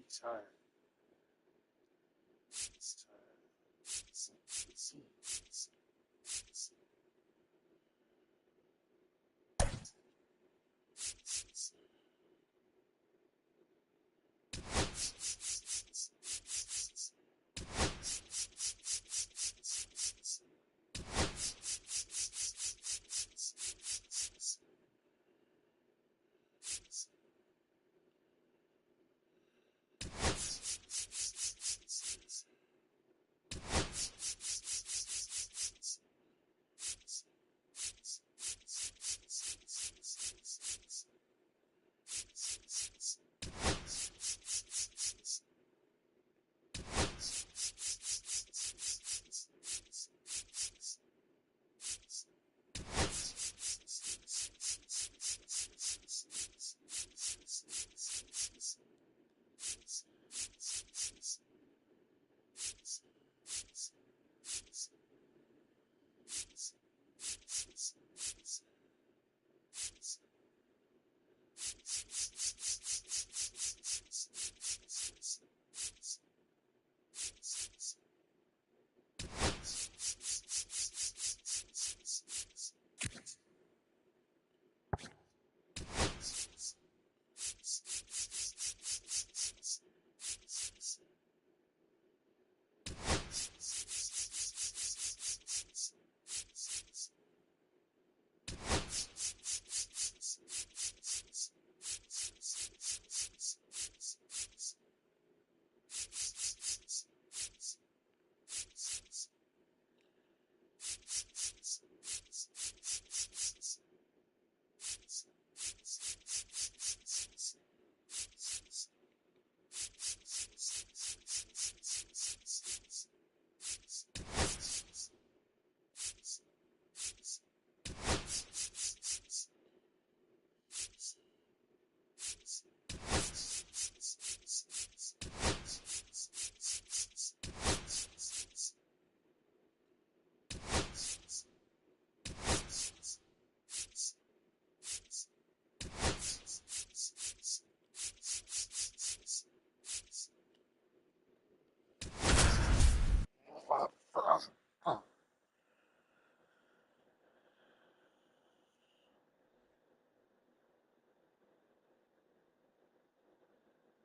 time.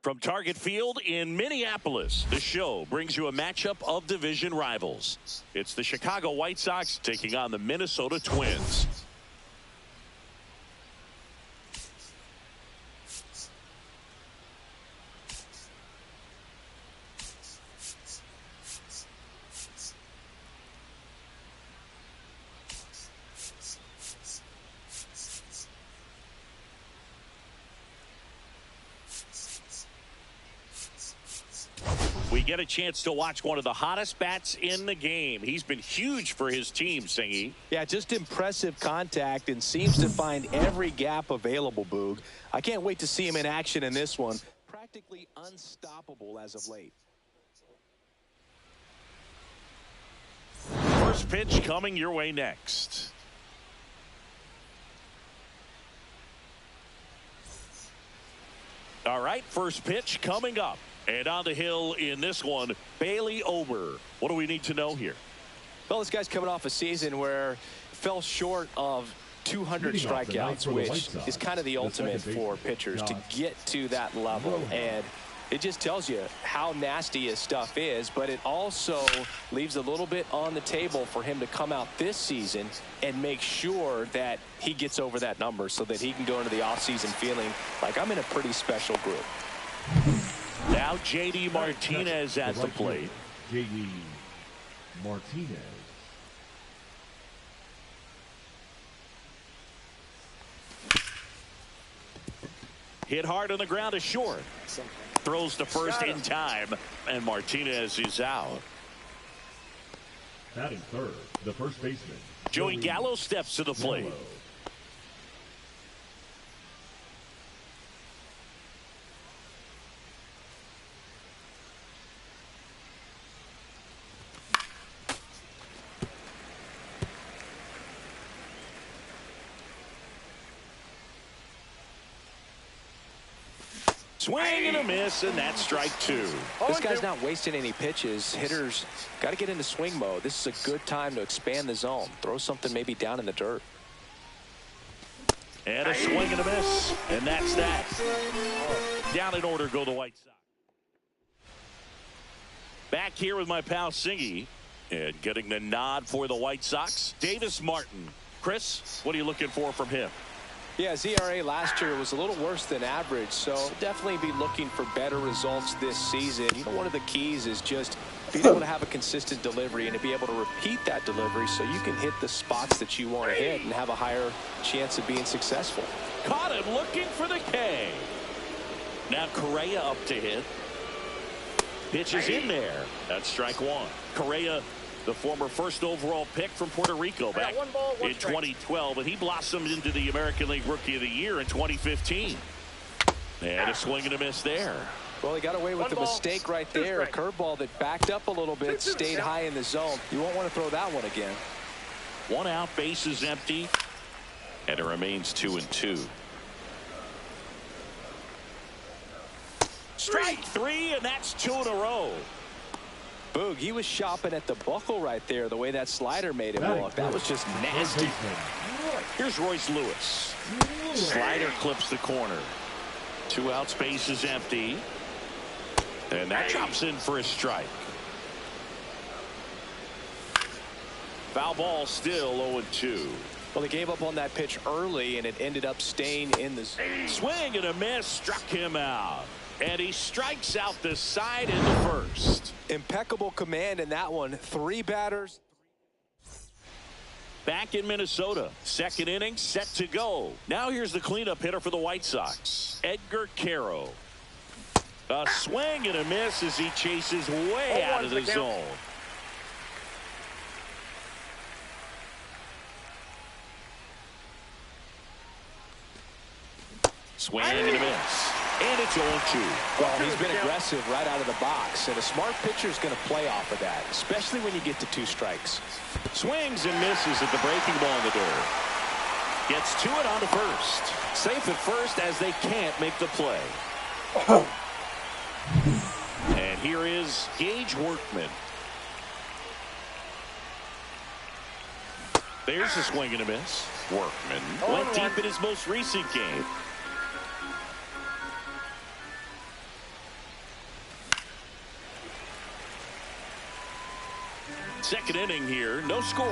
From Target Field in Minneapolis, the show brings you a matchup of division rivals. It's the Chicago White Sox taking on the Minnesota Twins. We get a chance to watch one of the hottest bats in the game. He's been huge for his team, Singy. Yeah, just impressive contact and seems to find every gap available, Boog. I can't wait to see him in action in this one. Practically unstoppable as of late. First pitch coming your way next. All right, first pitch coming up. And on the hill in this one, Bailey Ober. What do we need to know here? Well, this guy's coming off a season where fell short of 200 strikeouts, which is kind of the ultimate for pitchers to get to that level. And it just tells you how nasty his stuff is, but it also leaves a little bit on the table for him to come out this season and make sure that he gets over that number so that he can go into the offseason feeling like I'm in a pretty special group. Now J.D. Martinez at the plate. J.D. Martinez. Hit hard on the ground to short. Throws to first in time, and Martinez is out. Batting third, the first baseman. Joey Gallo steps to the plate. Swing and a miss, and that's strike two. This guy's not wasting any pitches. Hitters got to get into swing mode. This is a good time to expand the zone. Throw something maybe down in the dirt. And a swing and a miss, and that's that. Down in order go the White Sox. Back here with my pal Singy, and getting the nod for the White Sox, Davis Martin. Chris, what are you looking for from him? Yeah, his ERA last year was a little worse than average, so definitely be looking for better results this season. You know, one of the keys is just being able to have a consistent delivery and to be able to repeat that delivery so you can hit the spots that you want to hit and have a higher chance of being successful. Caught him looking for the K. Now Correa up to hit. Pitch is in there. That's strike one. Correa, the former first overall pick from Puerto Rico back in 2012, and he blossomed into the American League Rookie of the Year in 2015. And a swing and a miss there. Well, he got away with the mistake right there. A curveball that backed up a little bit, stayed high in the zone. You won't want to throw that one again. One out, base is empty, and it remains 2-2. Strike three, and that's two in a row. Boog, he was shopping at the buckle right there, the way that slider made him look. That was just nasty. Here's Royce Lewis. Slider clips the corner. Two outs, base is empty. And that drops in for a strike. Foul ball, still 0-2. Well, they gave up on that pitch early, and it ended up staying in the zone. Swing and a miss, struck him out. And he strikes out the side in the first. Impeccable command in that one. Three batters. Back in Minnesota. Second inning set to go. Now here's the cleanup hitter for the White Sox, Edgar Caro. A swing and a miss as he chases way out of the zone. Swing and a miss. And it's 0-2. Well, he's been aggressive right out of the box, and a smart pitcher is going to play off of that, especially when you get to two strikes. Swings and misses at the breaking ball in the dirt. Gets to it on to first. Safe at first as they can't make the play. And here is Gage Workman. There's a swing and a miss. Workman went deep in his most recent game. Second inning here, no score.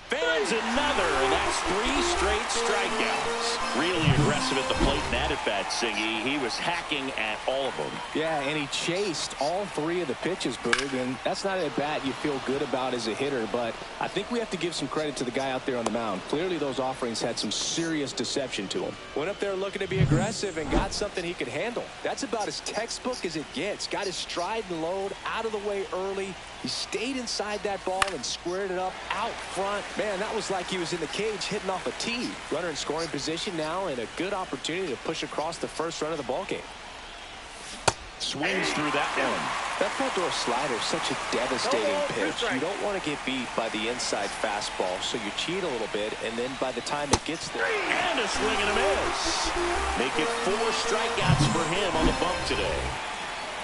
Fans another, and that's three straight strikeouts. Really aggressive at the plate and at bat, Singy. He was hacking at all of them. Yeah, and he chased all three of the pitches, Boog, and that's not a bat you feel good about as a hitter, but I think we have to give some credit to the guy out there on the mound. Clearly those offerings had some serious deception to him. Went up there looking to be aggressive and got something he could handle. That's about as textbook as it gets. Got his stride and load out of the way early. He stayed inside that ball and squared it up out front. Man, that was like he was in the cage hitting off a tee. Runner in scoring position now, and a good opportunity to push across the first run of the ballgame. Swings through that one. That front door slider is such a devastating pitch. You don't want to get beat by the inside fastball, so you cheat a little bit, and then by the time it gets there. And a swing and a miss. Make it 4 strikeouts for him on the bump today.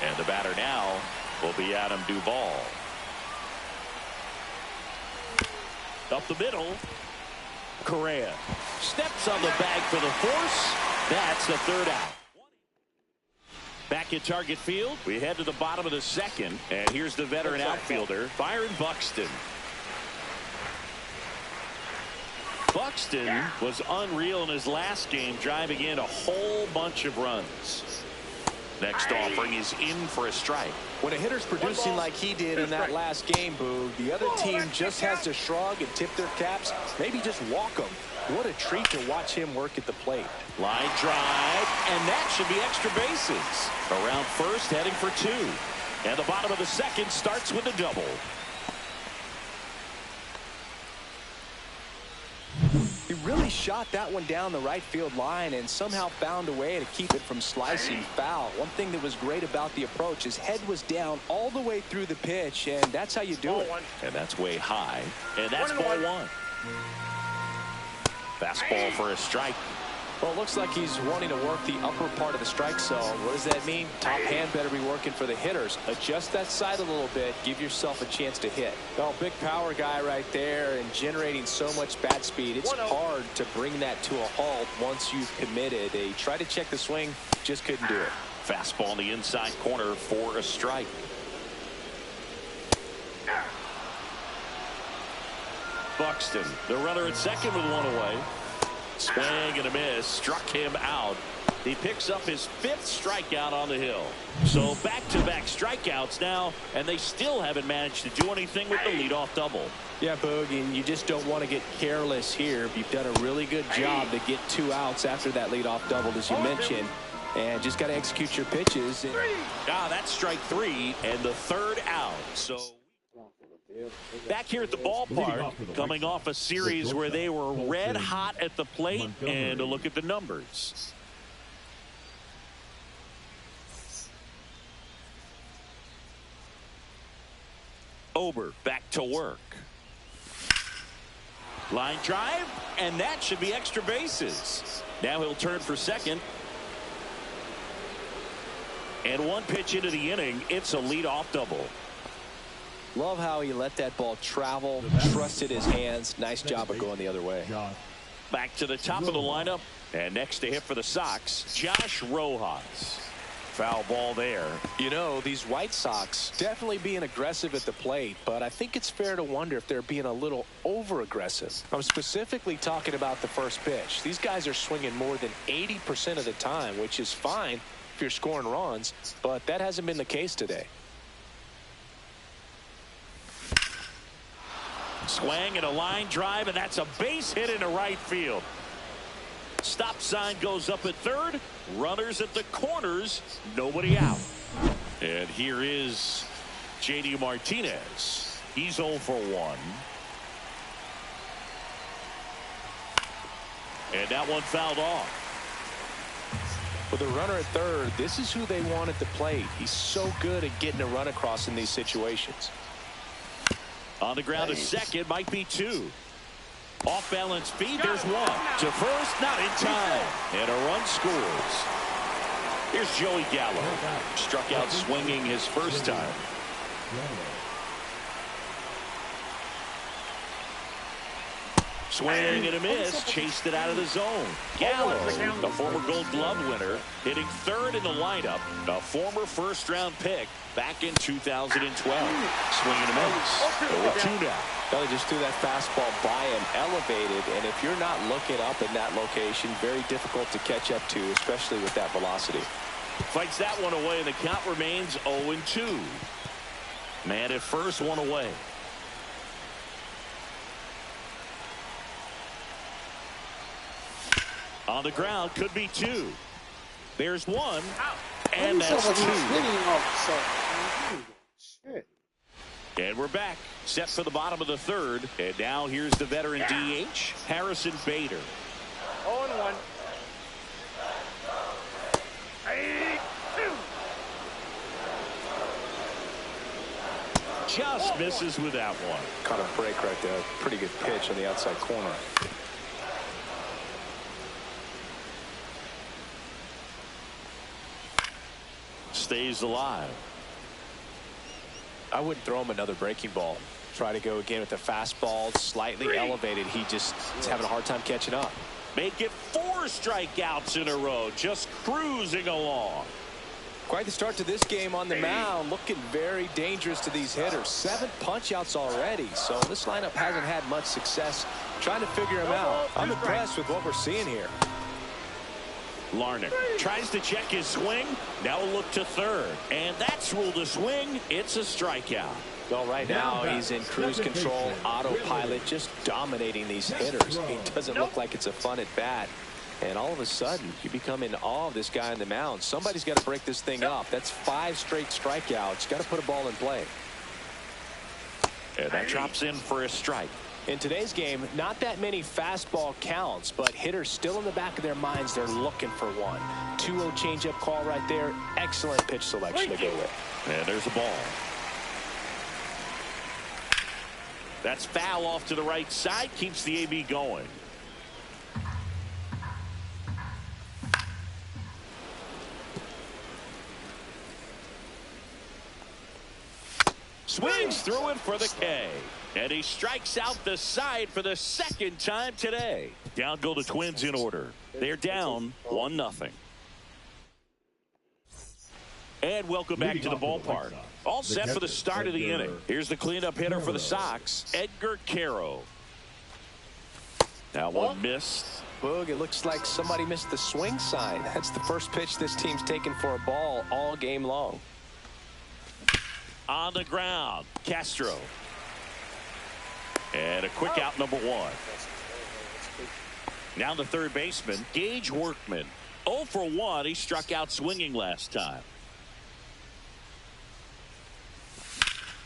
And the batter now will be Adam Duvall. Up the middle. Correa steps on the bag for the force. That's the third out. Back at Target Field, we head to the bottom of the second, and here's the veteran outfielder, Byron Buxton. Buxton was unreal in his last game, driving in a whole bunch of runs. Next offering is in for a strike. When a hitter's producing like he did in that last game, Boo, the other team just has to shrug and tip their caps, maybe just walk them. What a treat to watch him work at the plate. Line drive, and that should be extra bases. Around first, heading for 2. And the bottom of the second starts with a double. He really shot that one down the right field line and somehow found a way to keep it from slicing foul. One thing that was great about the approach, his head was down all the way through the pitch, and that's how you do it. And that's way high. And that's ball 1. Fastball for a strike. Well, it looks like he's wanting to work the upper part of the strike zone. What does that mean? Top hand better be working for the hitters. Adjust that side a little bit. Give yourself a chance to hit. Well, big power guy right there and generating so much bat speed. It's hard to bring that to a halt once you've committed. He tried to check the swing, just couldn't do it. Fastball in the inside corner for a strike. Buxton, the runner at second with one away. Swing and a miss, struck him out. He picks up his 5th strikeout on the hill. So back-to-back strikeouts now, and they still haven't managed to do anything with the leadoff double. Yeah, Boog, and you just don't want to get careless here. You've done a really good job to get 2 outs after that leadoff double, as you mentioned, and just got to execute your pitches. That's strike 3 and the 3rd out. So back here at the ballpark, coming off a series where they were red hot at the plate, and a look at the numbers. Ober back to work. Line drive, and that should be extra bases. Now he'll turn for second. And 1 pitch into the inning, it's a leadoff double. Love how he let that ball travel, trusted his hands. Nice job of going the other way. Back to the top of the lineup, and next to hit for the Sox, Josh Rojas. Foul ball there. You know, these White Sox definitely being aggressive at the plate, but I think it's fair to wonder if they're being a little over-aggressive. I'm specifically talking about the first pitch. These guys are swinging more than 80% of the time, which is fine if you're scoring runs, but that hasn't been the case today. Swing and a line drive, and that's a base hit into right field. Stop sign goes up at third. Runners at the corners. Nobody out. And here is J.D. Martinez. He's 0 for 1. And that one fouled off. With a runner at third, this is who they want at the plate. He's so good at getting a run across in these situations. On the ground to second, might be 2. Off balance feed, there's 1. To first, not in time. And a run scores. Here's Joey Gallo. Struck out swinging his first time. Swing and a miss. Chased it out of the zone. Gallo, the former Gold Glove winner, hitting 3rd in the lineup. A former first-round pick back in 2012. Swing and a miss. 0-2 now. Well, they just threw that fastball by him, elevated, and if you're not looking up in that location, very difficult to catch up to, especially with that velocity. Fights that one away, and the count remains 0-2. Man at first, 1 away. On the ground, could be 2. There's 1, and that's 2. And we're back, set for the bottom of the 3rd. And now here's the veteran DH, Harrison Bader. 0-1. Just misses with that one. Caught a break right there. Pretty good pitch on the outside corner. Stays alive. I wouldn't throw him another breaking ball. Try to go again with the fastball, slightly elevated. He just is having a hard time catching up. Make it 4 strikeouts in a row, just cruising along. Quite the start to this game on the mound, looking very dangerous to these hitters. 7 punch-outs already, so this lineup hasn't had much success trying to figure him out. I'm impressed with what we're seeing here. Larnach tries to check his swing. Now a look to 3rd. And that's ruled a swing. It's a strikeout. Well, right now he's in cruise control, autopilot, just dominating these hitters. It doesn't look like it's a fun at bat. And all of a sudden, you become in awe of this guy on the mound. Somebody's got to break this thing up. That's 5 straight strikeouts. Got to put a ball in play. And that drops in for a strike. In today's game, not that many fastball counts, but hitters still in the back of their minds, they're looking for one. 2-0 changeup call right there. Excellent pitch selection to go with. And there's a ball. That's foul off to the right side. Keeps the AB going. swings through it for the K. And he strikes out the side for the second time today. Down go the Twins in order. They're down 1-0. And welcome back to the ballpark. All set for the start of the inning. Here's the cleanup hitter for the Sox, Edgar Caro. That one missed. Boog, it looks like somebody missed the swing sign. That's the first pitch this team's taken for a ball all game long. On the ground, Castro. And a quick out, number 1. Now the third baseman, Gage Workman. 0 for 1. He struck out swinging last time.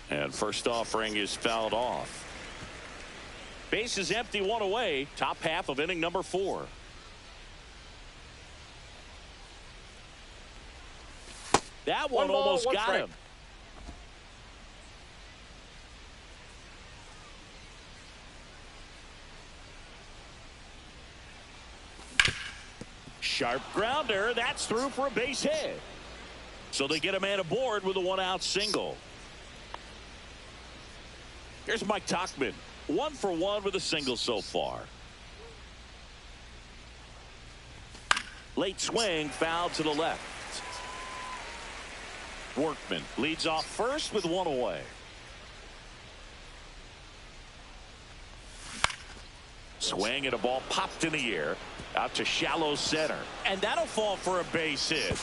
And first offering is fouled off. Base is empty, 1 away. Top half of inning number 4. That one almost got him. Sharp grounder. That's through for a base hit. So they get a man aboard with a 1-out single. Here's Mike Tauchman. 1 for 1 with a single so far. Late swing, foul to the left. Workman leads off first with 1 away. Swing and a ball popped in the air out to shallow center. And that'll fall for a base hit.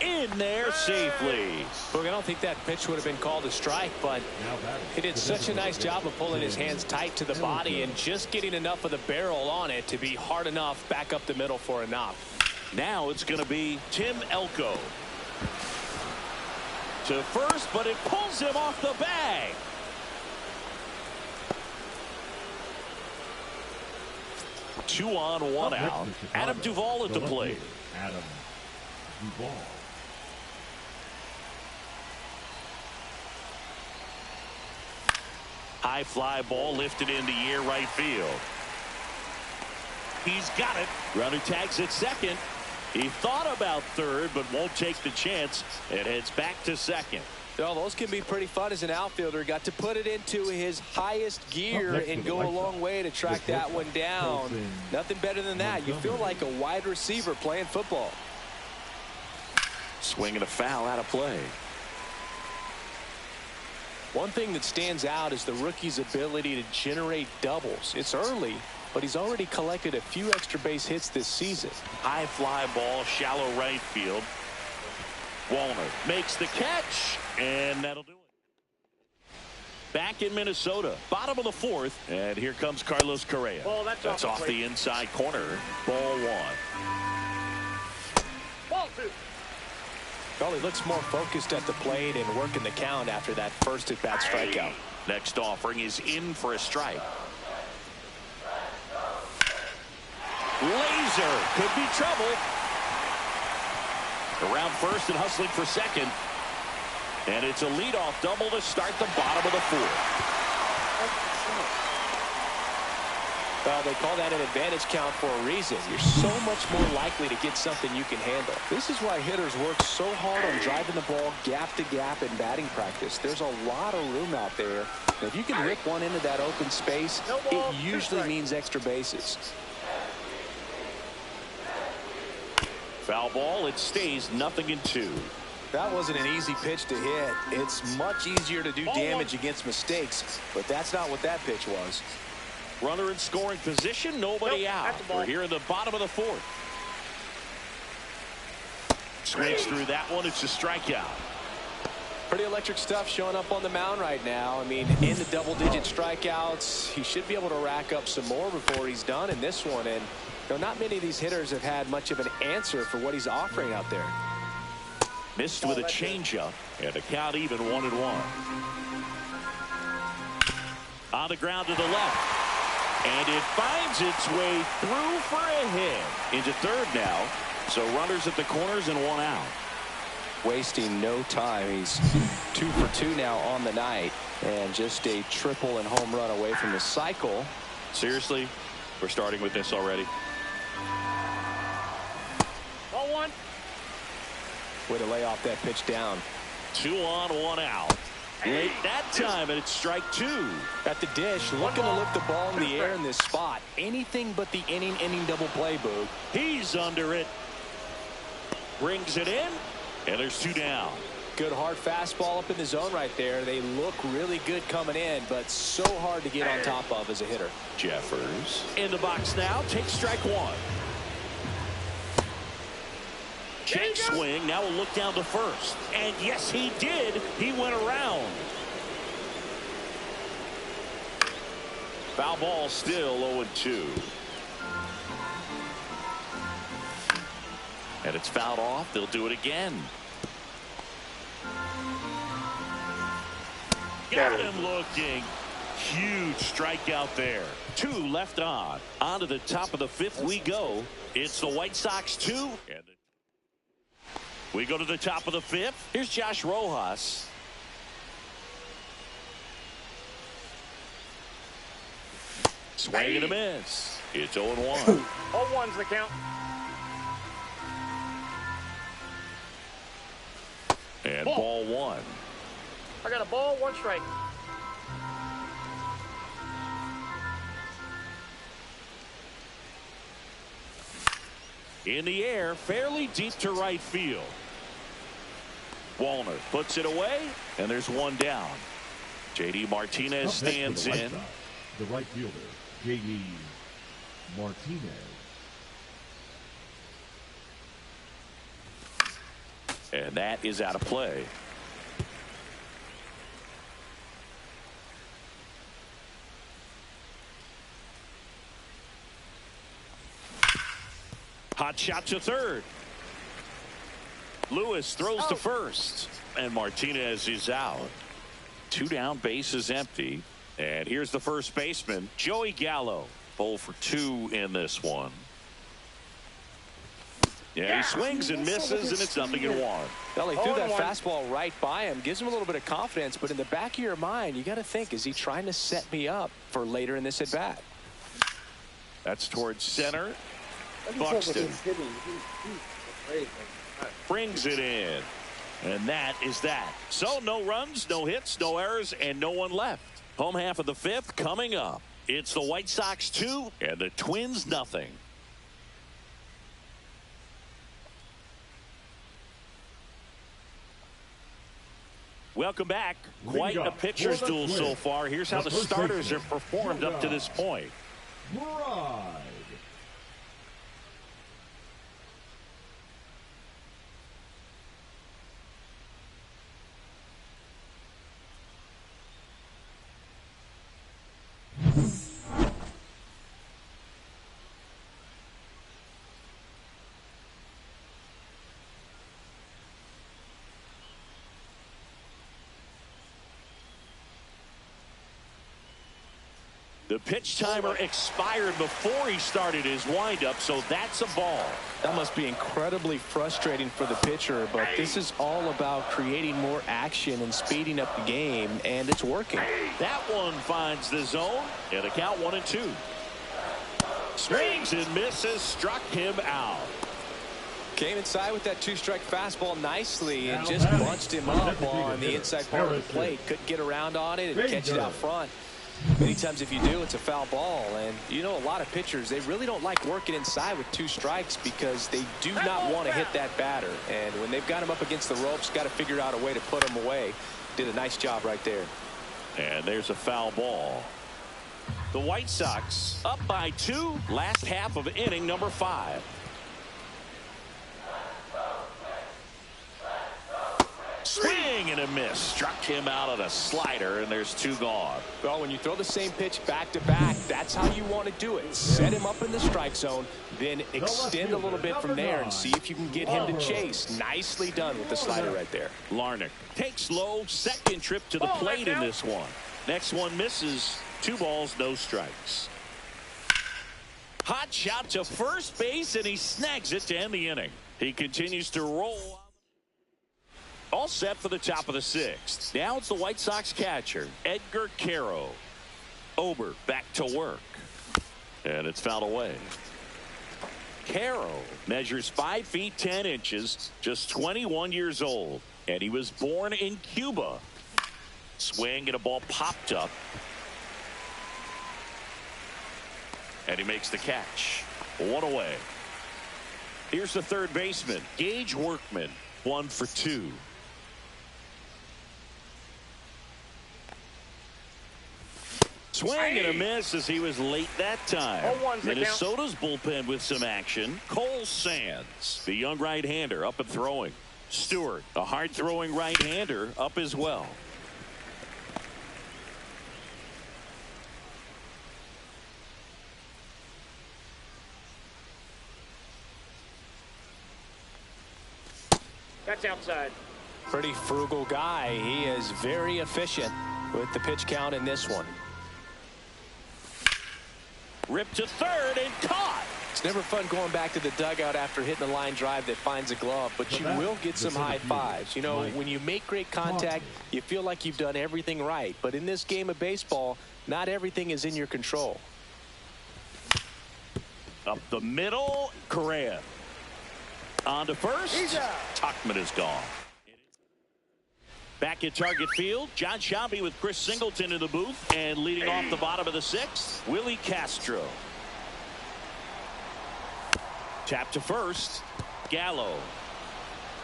In there safely. Look, I don't think that pitch would have been called a strike, but he did such a nice job of pulling his hands tight to the body and just getting enough of the barrel on it to be hard enough back up the middle for a knock. Now it's going to be Tim Elko to first, but it pulls him off the bag. Two on, 1 out. Adam Duvall at the plate. Adam Duvall. High fly ball lifted into air right field. He's got it. Runner tags at second. He thought about third, but won't take the chance and heads back to second. Well, those can be pretty fun as an outfielder. Got to put it into his highest gear and go a long way to track that one down. Nothing better than that. You feel like a wide receiver playing football. Swing and a foul out of play. One thing that stands out is the rookie's ability to generate doubles. It's early, but he's already collected a few extra base hits this season. High fly ball, shallow right field. Wallner makes the catch, and that'll do it. Back in Minnesota, bottom of the 4th, and here comes Carlos Correa. Oh, that's off the inside corner. Ball 1. Ball 2. Well, he looks more focused at the plate and working the count after that first at-bat strikeout. Next offering is in for a strike. Laser could be trouble. Around first and hustling for second. And it's a leadoff double to start the bottom of the 4th. Well, they call that an advantage count for a reason. You're so much more likely to get something you can handle. This is why hitters work so hard on driving the ball gap to gap in batting practice. There's a lot of room out there. And if you can rip one into that open space, it usually means extra bases. Foul ball. It stays 0-2. That wasn't an easy pitch to hit. It's much easier to do damage against mistakes, but that's not what that pitch was. Runner in scoring position, nobody out. We're here in the bottom of the 4th. Swings through that one. It's a strikeout. Pretty electric stuff showing up on the mound right now. I mean, in the double-digit strikeouts, he should be able to rack up some more before he's done in this one. And you know, not many of these hitters have had much of an answer for what he's offering out there. Missed with a changeup, and the count even 1-1. On the ground to the left. And it finds its way through for a hit. Into third now. So runners at the corners and 1 out. Wasting no time. He's 2 for 2 now on the night. And just a triple and home run away from the cycle. Seriously? We're starting with this already? Ball 1. Way to lay off that pitch down. 2 on, 1 out. Late that time, and it's strike two. At the dish, looking to lift the ball in the air in this spot. Anything but the inning double play, Boog. He's under it. Brings it in, and there's two down. Good hard fastball up in the zone right there. They look really good coming in, but so hard to get on top of as a hitter. Jeffers in the box now. Takes strike one. Check swing. Now we'll look down to first. And yes, he did. He went around. Foul ball still 0-2. And it's fouled off. They'll do it again. Got him looking. Huge strikeout there. Two left on. On to the top of the fifth we go. It's the White Sox 2. And we go to the top of the fifth. Here's Josh Rojas. Swing and a miss. It's 0-1. 0-1's the count. And ball one. I got a ball, one strike. In the air, fairly deep to right field. Wallner puts it away, and there's one down. J.D. Martinez stands in. The right fielder, J.D. Martinez. And that is out of play. Hot shot to third. Lewis throws to first. And Martinez is out. Two down, bases empty. And here's the first baseman, Joey Gallo. 0 for 2 in this one. Yeah, he swings and misses, and it's 0-1. Well, he threw that fastball right by him. Gives him a little bit of confidence, but in the back of your mind, you got to think, is he trying to set me up for later in this at-bat? That's towards center. Buxton brings it in. And that is that. So no runs, no hits, no errors, and no one left. Home half of the fifth coming up. It's the White Sox 2 and the Twins nothing. Welcome back. Quite a pitcher's duel so far. Here's how the starters have performed up to this point. Bride. The pitch timer expired before he started his windup, so that's a ball. That must be incredibly frustrating for the pitcher, but this is all about creating more action and speeding up the game, and it's working. That one finds the zone, and the count 1-2. Swings and misses, struck him out. Came inside with that two-strike fastball nicely and just bunched him up on the inside part of the plate. Couldn't get around on it and catch it out front. Many times if you do, it's a foul ball. And you know, a lot of pitchers, they really don't like working inside with two strikes because they do not want to hit that batter. And when they've got him up against the ropes, got to figure out a way to put him away. Did a nice job right there. And there's a foul ball. The White Sox up by 2, last half of inning number 5. Swing and a miss. Struck him out on a slider, and there's 2 gone. Well, when you throw the same pitch back-to-back, that's how you want to do it. Set him up in the strike zone, then extend a little bit from there and see if you can get him to chase. Nicely done with the slider right there. Larnach takes low, second trip to the plate in this one. Next one misses. 2 balls, no strikes. Hot shot to first base, and he snags it to end the inning. He continues to roll. All set for the top of the 6th. Now it's the White Sox catcher, Edgar Caro. Ober back to work. And it's fouled away. Caro measures 5 feet 10 inches, just 21 years old. And he was born in Cuba. Swing and a ball popped up. And he makes the catch. 1 away. Here's the third baseman, Gage Workman, 1 for 2. Swing and a miss as he was late that time. Minnesota's bullpen with some action. Cole Sands, the young right-hander, up and throwing. Stewart, a hard-throwing right-hander, up as well. That's outside. Pretty frugal guy. He is very efficient with the pitch count in this one. Ripped to third and caught. It's never fun going back to the dugout after hitting a line drive that finds a glove, but you will get some high fives. You know, when you make great contact, you feel like you've done everything right. But in this game of baseball, not everything is in your control. Up the middle, Correa. On to first. Tuchman is gone. Back at Target Field, John Shelby with Chris Singleton in the booth, and leading off the bottom of the 6th, Willie Castro. Tap to first, Gallo.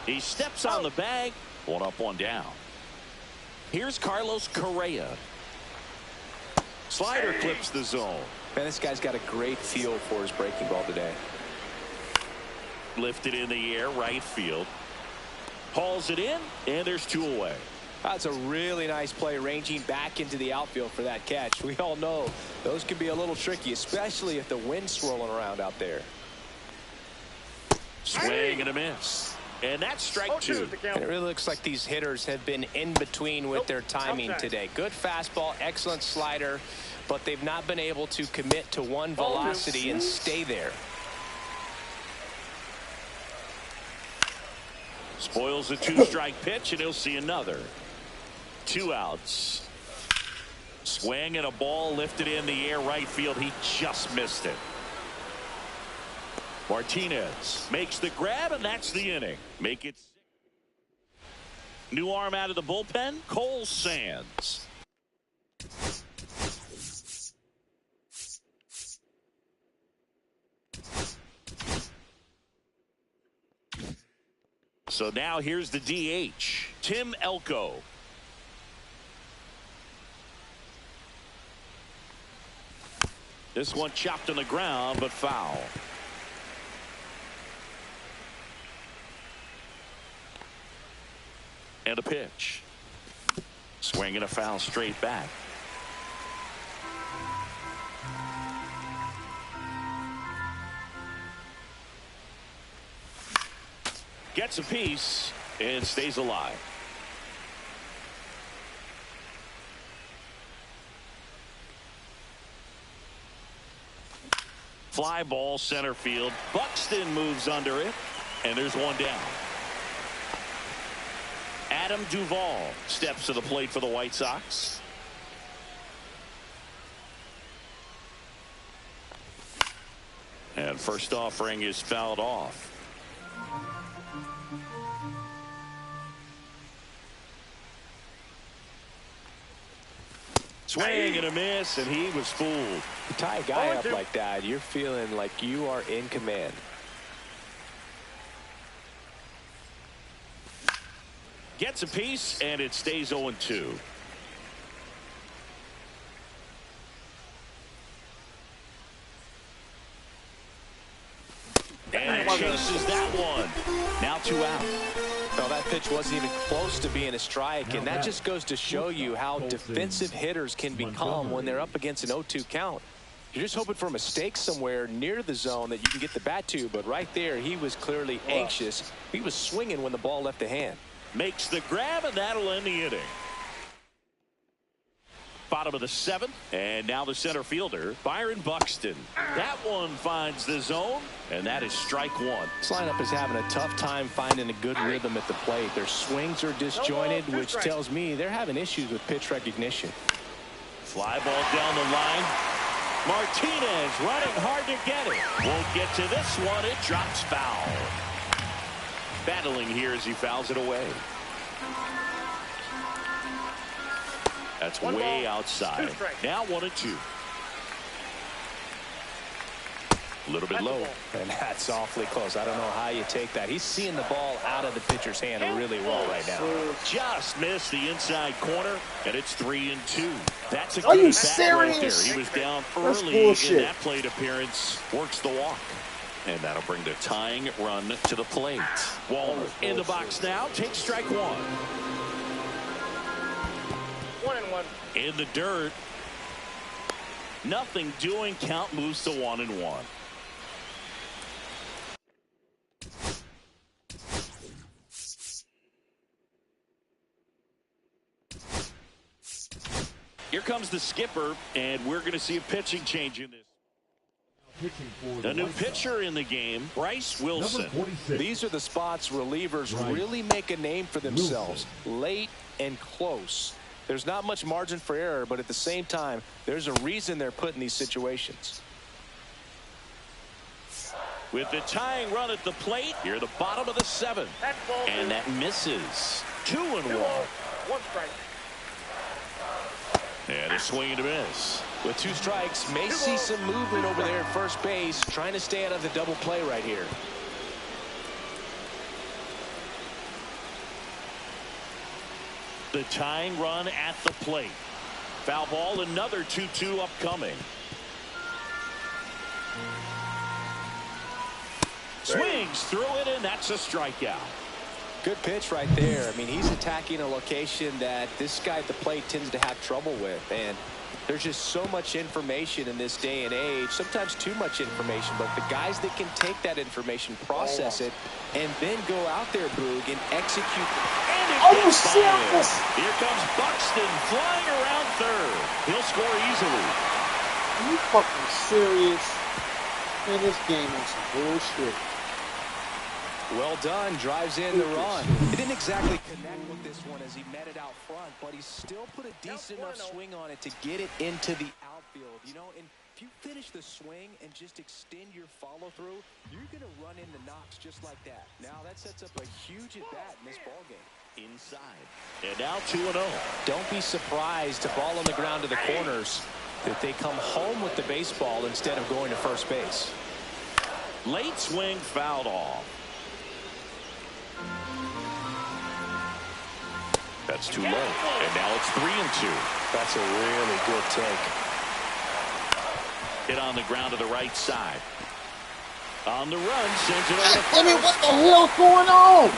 He steps on the bag. 1 up, 1 down. Here's Carlos Correa. Slider clips the zone. Man, this guy's got a great feel for his breaking ball today. Lifted in the air, right field. Hauls it in, and there's 2 away. That's a really nice play, ranging back into the outfield for that catch. We all know those can be a little tricky, especially if the wind's swirling around out there. Swing and a miss. And that's strike 2. And it really looks like these hitters have been in between with their timing today. Good fastball, excellent slider, but they've not been able to commit to one velocity and stay there. Spoils a 2-strike pitch, and he'll see another. 2 outs. Swing and a ball lifted in the air, right field. He just missed it. Martinez makes the grab, and that's the inning. Make it 6. New arm out of the bullpen, Cole Sands. So now here's the DH, Tim Elko. This one chopped on the ground, but foul. And a pitch. Swing and a foul straight back. Gets a piece and stays alive. Fly ball center field. Buxton moves under it, and there's 1 down. Adam Duvall steps to the plate for the White Sox. And first offering is fouled off. Swing and a miss, and he was fooled. You tie a guy up like that, you're feeling like you are in command. Gets a piece, and it stays 0-2. And chases that one. Now 2 out. Well, that pitch wasn't even close to being a strike, and that just goes to show you how defensive hitters can become when they're up against an 0-2 count. You're just hoping for a mistake somewhere near the zone that you can get the bat to, but right there he was clearly anxious. He was swinging when the ball left the hand. Makes the grab, and that'll end the inning. Bottom of the 7th, and now the center fielder, Byron Buxton. That one finds the zone, and that is strike 1. This lineup is having a tough time finding a good rhythm at the plate. Their swings are disjointed, which tells me they're having issues with pitch recognition. Fly ball down the line. Martinez running hard to get it. Won't get to this one. It drops foul. Battling here as he fouls it away. That's One way ball, outside. 2 strikes. Now 1-2. A little bit low. And that's awfully close. I don't know how you take that. He's seeing the ball out of the pitcher's hand really well right now. Just missed the inside corner, and it's 3-2. That's a Are good you bat right there. serious? He was down That's early in bullshit. that plate appearance. Works the walk. And that'll bring the tying run to the plate. Walner in the box now. Takes strike 1. 1-1. In the dirt. Nothing doing. Count moves to 1-1. Here comes the skipper, and we're going to see a pitching change in this. A new pitcher in the game, Bryce Wilson. These are the spots relievers really make a name for themselves. Late and close. There's not much margin for error, but at the same time, there's a reason they're put in these situations. With the tying run at the plate, near the bottom of the 7th. And that misses. 2-1. 1 strike. And a swing and a miss. With 2 strikes, may see some movement over there at first base, trying to stay out of the double play right here. The tying run at the plate. Foul ball, another 2-2 upcoming. Swings through it, and that's a strikeout. Good pitch right there. I mean, he's attacking a location that this guy at the plate tends to have trouble with. And there's just so much information in this day and age, sometimes too much information. But the guys that can take that information, process it, and then go out there, Boog, and execute. Are you serious? Here comes Buxton flying around third. He'll score easily. Are you fucking serious? Man, this game is some bullshit. Well done, drives in the run. He didn't exactly connect with this one as he met it out front, but he still put a decent enough swing on it to get it into the outfield. You know, and if you finish the swing and just extend your follow-through, you're going to run into knocks just like that. Now that sets up a huge at-bat in this ballgame. Inside. And now 2-0. Don't be surprised, a ball on the ground to the corners, that they come home with the baseball instead of going to first base. Late swing fouled off. That's too low. And now it's 3-2. That's a really good take. Hit on the ground to the right side. On the run, sends it over to I mean, what the hell's going on?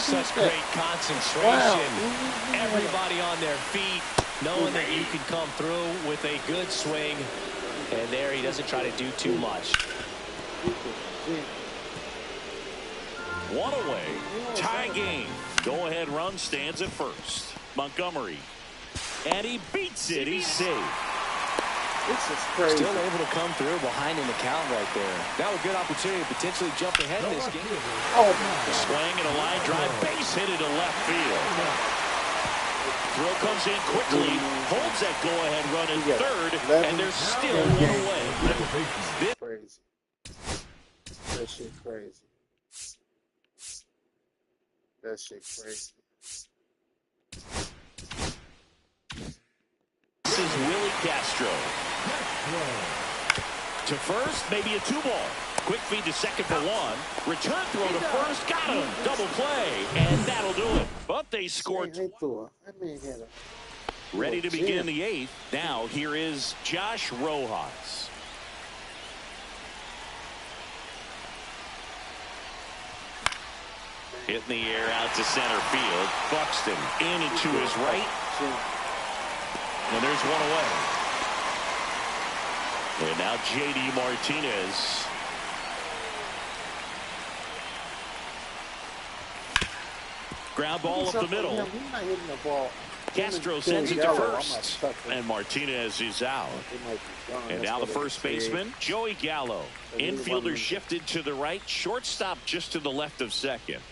Such great concentration. Wow. Everybody on their feet, knowing that you can come through with a good swing. And there he doesn't try to do too much. One away. Tie game. Go-ahead run stands at first. Montgomery. And he beats it. He's safe. This is crazy. Still able to come through behind in the count right there. Now a good opportunity to potentially jump ahead in this game. Oh, Swing and a line drive. Base hit to left field. Throw comes in quickly. Holds that go-ahead run in third. And there's still one away. Crazy. That shit crazy. That shit crazy. This is Willie Castro. To first, maybe a 2-ball. Quick feed to second for 1. Return throw to first. Got him. Double play. And that'll do it. But they scored. Ready to begin the 8th. Now, here is Josh Rojas. Hitting the air out to center field. Buxton in and to his right. And there's one away. And now J.D. Martinez. Ground ball up the middle. Castro sends it to first. And Martinez is out. And now the first baseman, Joey Gallo. Infielder shifted to the right. Shortstop just to the left of second.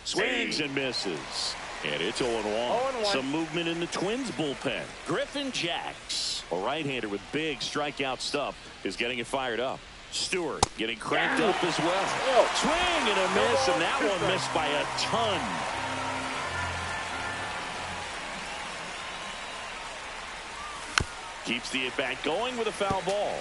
Swings and misses. And it's 0-1. Some movement in the Twins bullpen. Griffin Jacks, a right-hander with big strikeout stuff, is getting it fired up. Stewart getting cranked up as well. Swing and a miss, and that one missed by a ton. Keeps the at-bat going with a foul ball.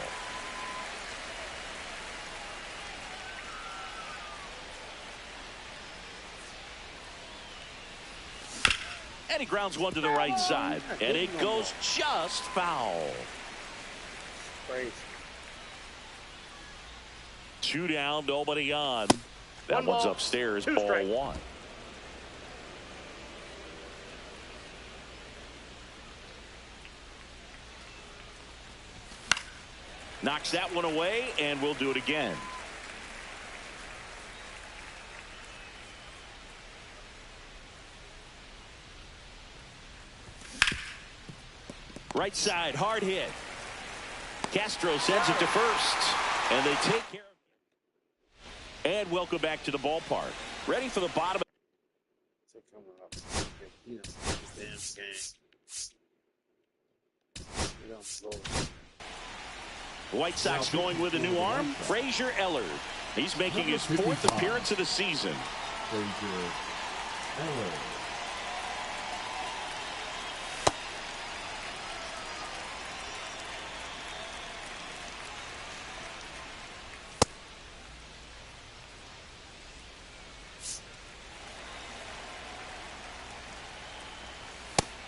And he grounds one to the right side. And it goes just foul. Crazy. 2 down, nobody on. That One one's ball, upstairs, 2 ball strikes. 1. Knocks that one away, and we'll do it again. Right side, hard hit. Castro sends it to first, and they take care of it. And welcome back to the ballpark. Ready for the bottom. Coming up. You know, this damn game. We don't blow. White Sox going with a new arm, Frazier Ellard. He's making his 4th appearance of the season. Frazier Ellard.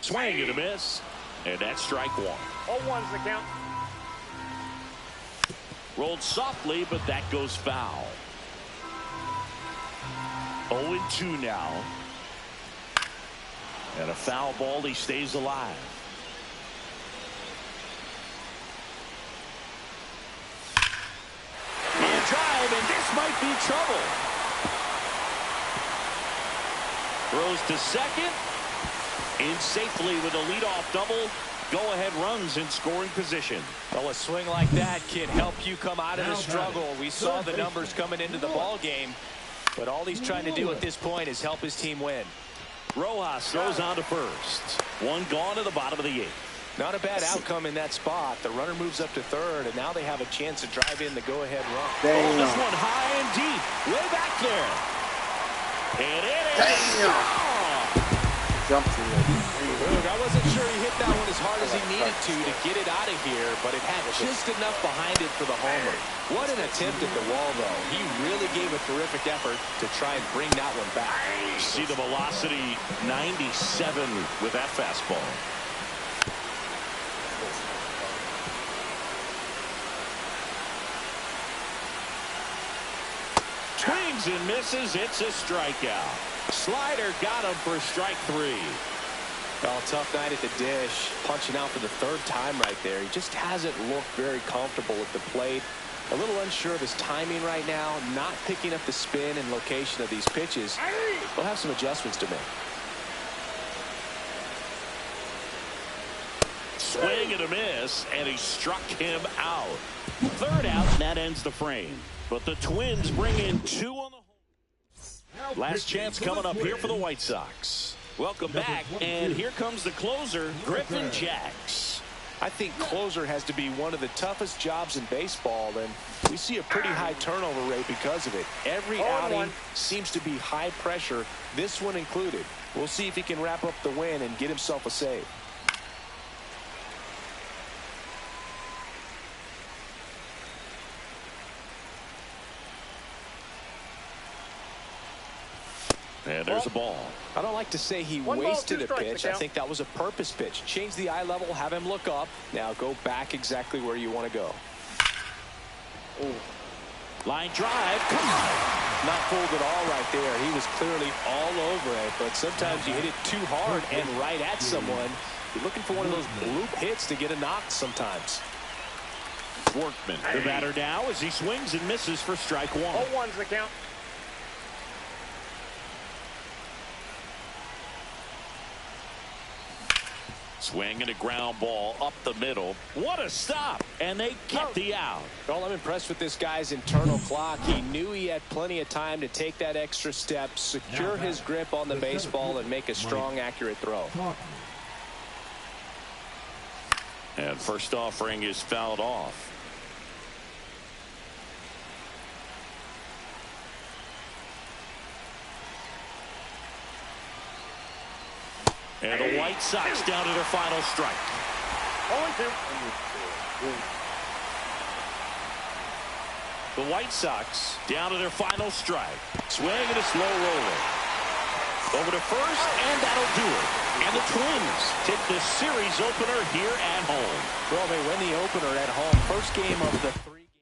Swing and a miss, and that's strike 1. 0-1's the count. Rolled softly, but that goes foul. 0-2 now. And a foul ball, he stays alive. And drive, and this might be trouble. Throws to second. In safely with a leadoff double. Go-ahead runs in scoring position. Well, a swing like that can help you come out of the struggle. We saw the numbers coming into the ball game, but all he's trying to do at this point is help his team win. Rojas throws on to first. One gone to the bottom of the 8th. Not a bad outcome in that spot. The runner moves up to third, and now they have a chance to drive in the go-ahead run. Oh, this one high and deep, way back there. And it is Jump to it. I wasn't sure he hit that one as hard as he needed to get it out of here, but it had just enough behind it for the homer. What an attempt at the wall, though. He really gave a terrific effort to try and bring that one back. See the velocity, 97 with that fastball. Swings and misses. It's a strikeout. Slider got him for strike 3. Well, tough night at the dish. Punching out for the 3rd time right there. He just hasn't looked very comfortable at the plate. A little unsure of his timing right now. Not picking up the spin and location of these pitches. We'll have some adjustments to make. Swing and a miss, and he struck him out. 3rd out, and that ends the frame. But the Twins bring in 2 on the home. Last chance coming up here for the White Sox. Welcome back, and here comes the closer, Griffin Jax. I think closer has to be one of the toughest jobs in baseball, and we see a pretty high turnover rate because of it. Every outing seems to be high pressure, this one included. We'll see if he can wrap up the win and get himself a save. And there's a ball. I don't like to say he wasted a pitch. I think that was a purpose pitch. Change the eye level, have him look up. Now go back exactly where you want to go. Ooh. Line drive. Come on. Not fooled at all right there. He was clearly all over it, but sometimes you hit it too hard and right at someone. You're looking for one of those bloop hits to get a knock sometimes. Workman, the batter now as he swings and misses for strike 1. 0-1's the count. Swing and a ground ball up the middle. What a stop. And they get the out. Well, I'm impressed with this guy's internal clock. He knew he had plenty of time to take that extra step, secure his grip on the baseball, and make a strong, accurate throw. And first offering is fouled off. And the White Sox down to their final strike. 2. The White Sox down to their final strike. Swing and a slow roller. Over to first, and that'll do it. And the Twins take the series opener here at home. Well, they win the opener at home. First game of the 3 games.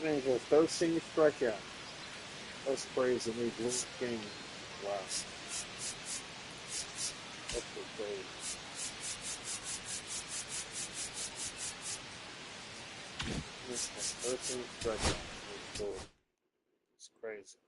Man, go 13 strikeout. That's crazy. They blew the game. Wow. That's so crazy. Listen, 13 strikeouts. It's crazy.